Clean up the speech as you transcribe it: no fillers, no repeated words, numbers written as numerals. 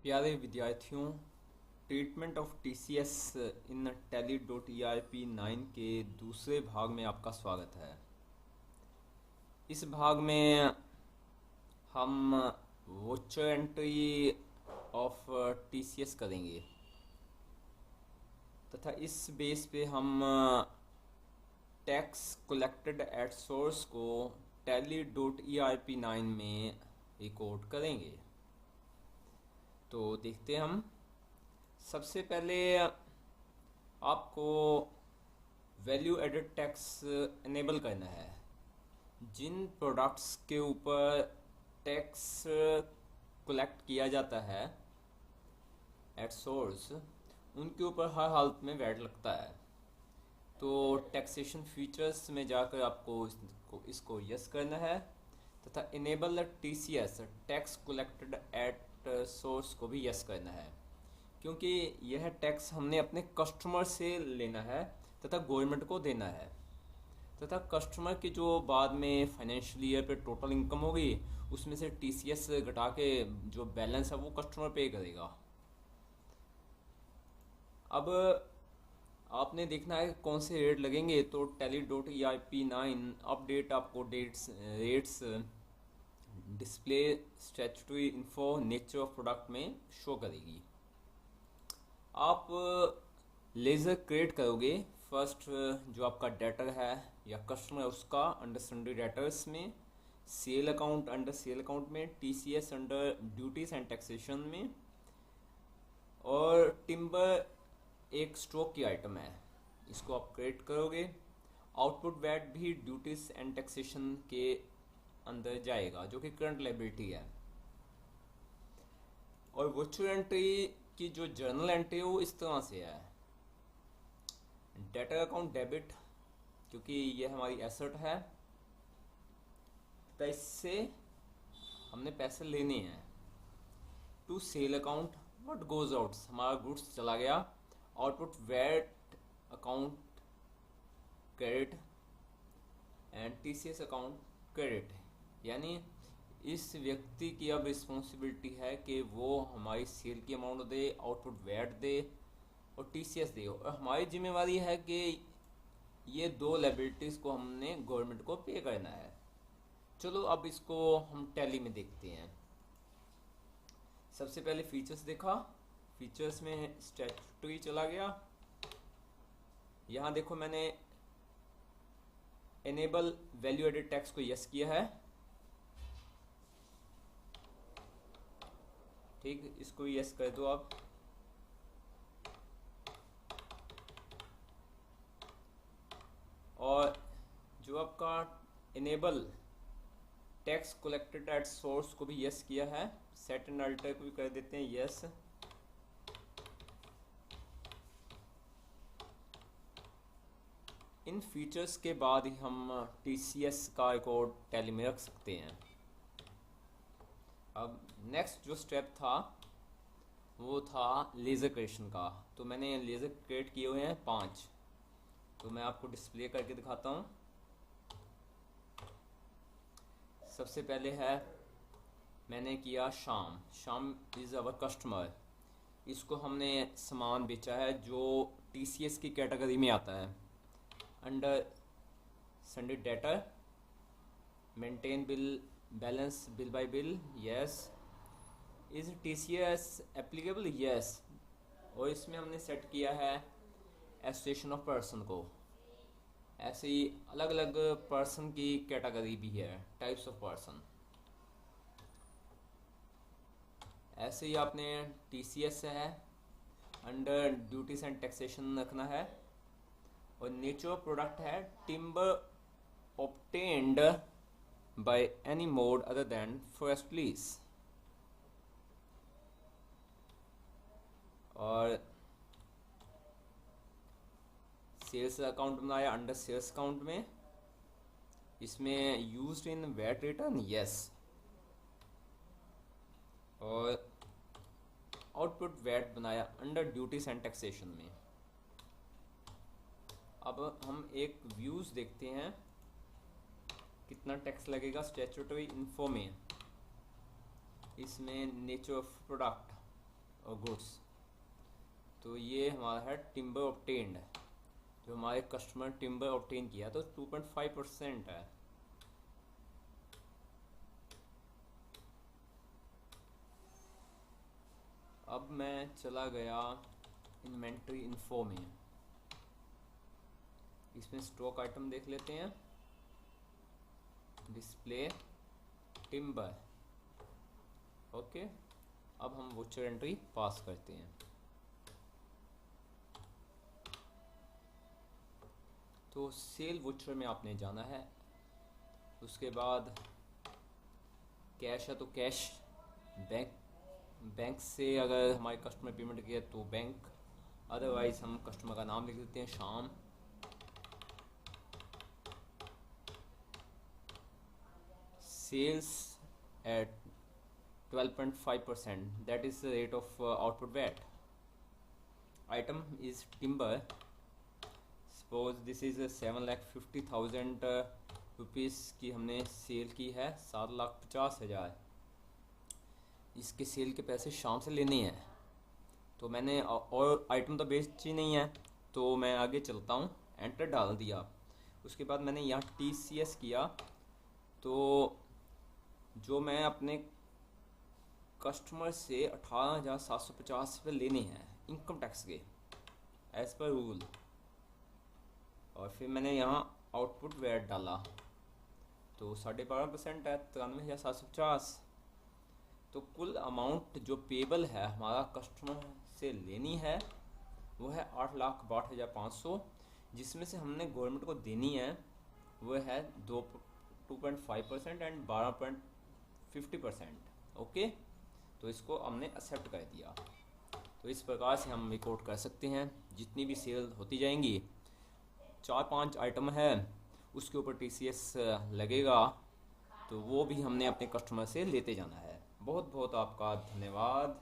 प्यारे विद्यार्थियों, treatment of TCS in tally.erp9 के दूसरे भाग में आपका स्वागत है। इस भाग में हम वोचर एंट्री ऑफ टीसीएस करेंगे तथा इस बेस पे हम टैक्स कलेक्टेड एट सोर्स को tally.erp9 में रिकॉर्ड करेंगे। तो देखते हैं हम। सबसे पहले आपको वैल्यू एडेड टैक्स इनेबल करना है। जिन प्रोडक्ट्स के ऊपर टैक्स कलेक्ट किया जाता है एट सोर्स, उनके ऊपर हर हालत में वैट लगता है। तो टैक्सेशन फीचर्स में जाकर आपको इसको यस करना है तथा enable TCS tax collected at source को भी यस करना है, क्योंकि यह टैक्स हमने अपने कस्टमर से लेना है तथा गवर्नमेंट को देना है तथा कस्टमर की जो बाद में फाइनेंशियल ईयर पे टोटल इनकम होगी उसमें से टीसीएस घटा के जो बैलेंस है वो कस्टमर पे करेगा। अब आपने देखना है कौन से रेट लगेंगे। तो tally.erp9 अपडेट आपको rates display statutory info nature of product में शो करेगी। आप लेज़र क्रिएट करोगे। फर्स्ट जो आपका डेटर है या कस्टमर है उसका अंडर सन्ड्री डेटर्स में, sale account under sale account में, TCS under duties and taxation में, और टिम्बर एक स्टॉक की आइटम है, इसको आप क्रिएट करोगे। आउटपुट वैट भी ड्यूटीज एंड टैक्सेशन के अंदर जाएगा जो कि करंट लायबिलिटी है। और वर्चुअल एंट्री की जो जर्नल एंट्री है वो इस तरह से है। डेटर अकाउंट डेबिट, क्योंकि ये हमारी एसेट है तो इससे हमने पैसे लेने हैं। To sale account what goes out, हमारा गुड्स चला गया। Output VAT account credit and TCS account credit, यानी इस व्यक्ति की अब रिस्पॉन्सिबिलिटी है कि वो हमारी सेल की अमाउंट दे, आउटपुट वैट दे और टीसीएस दे, और हमारी जिम्मेवारी है कि ये दो लायबिलिटीज़ को हमने गवर्नमेंट को पे करना है। चलो अब इसको हम टैली में देखते हैं। सबसे पहले फीचर्स देखा, फीचर्स में स्टैट्यूटरी चला गया। यहाँ देखो मैंने एनेबल वैल्यू एडेड टैक्स को यस किया है। ठीक, इसको यस कर दो आप। और जो आपका enable tax collected at source को भी यस किया है। सेट एंड अल्टर को भी कर देते हैं यस। इन फीचर्स के बाद ही हम टीसीएस का रिकॉर्ड टैली में रख सकते हैं। अब नेक्स्ट जो स्टेप था वो था लेज़र क्रिएशन का। तो मैंने लेज़र क्रिएट किए हुए हैं 5, तो मैं आपको डिस्प्ले करके दिखाता हूँ। सबसे पहले है मैंने किया शाम। शाम इज़ अवर कस्टमर। इसको हमने सामान बेचा है जो टीसीएस की कैटेगरी में आता है। Under sundry debtor, maintain bill balance bill bye bill, yes. Is TCS applicable, yes. और इसमें हमने सेट किया है एसोसिएशन ऑफ पर्सन को। ऐसे ही अलग अलग पर्सन की कैटेगरी भी है, टाइप्स ऑफ पर्सन। ऐसे ही आपने टीसीएस है अंडर ड्यूटीज एंड टैक्सेशन रखना है। और नेचर ऑफ प्रोडक्ट है timber obtained by any mode other than forest lease. और सेल्स अकाउंट बनाया अंडर सेल्स अकाउंट में। इसमें used in VAT return, yes. और आउटपुट वैट बनाया अंडर ड्यूटीज एंड टैक्सेशन में। अब हम एक व्यूज देखते हैं कितना टैक्स लगेगा स्टैट्यूटरी इन्फो में। इसमें नेचर ऑफ प्रोडक्ट गुड्स। तो ये हमारा है टिम्बर ऑब्टेन्ड, जो हमारे कस्टमर टिम्बर ऑब्टेन किया तो 2.5% है। अब मैं चला गया इन्वेंट्री इन्फो में, इसमें स्टॉक आइटम देख लेते हैं, डिस्प्ले टिम्बर। ओके, अब हम वोचर एंट्री पास करते हैं। तो सेल वोचर में आपने जाना है, उसके बाद कैश है तो कैश, बैंक से अगर हमारे कस्टमर पेमेंट किया तो बैंक, अदरवाइज हम कस्टमर का नाम लिख देते हैं Shyam. Sales at 12.5%, that is the rate of output VAT. Item is timber. Suppose this is 7,50,000 rupees की हमने सेल की है, 7,50,000। इसके सेल के पैसे शाम से लेने हैं, तो मैंने और आइटम तो बेची नहीं है, तो मैं आगे चलता हूँ, एंटर डाल दिया। उसके बाद मैंने यहाँ TCS किया, तो जो मैं अपने कस्टमर से 18,750 रुपये लेने हैं इनकम टैक्स के एज पर रूल, और फिर मैंने यहाँ आउटपुट वैट डाला तो 12.5% है, 93,750। तो कुल अमाउंट जो पेबल है हमारा कस्टमर से लेनी है वो है 8,62,500, जिसमें से हमने गवर्नमेंट को देनी है वो है 2.5% एंड 12.50%। ओके, तो इसको हमने एक्सेप्ट कर दिया। तो इस प्रकार से हम रिकॉर्ड कर सकते हैं, जितनी भी सेल होती जाएंगी, 4-5 आइटम है उसके ऊपर TCS लगेगा, तो वो भी हमने अपने कस्टमर से लेते जाना है। बहुत बहुत आपका धन्यवाद।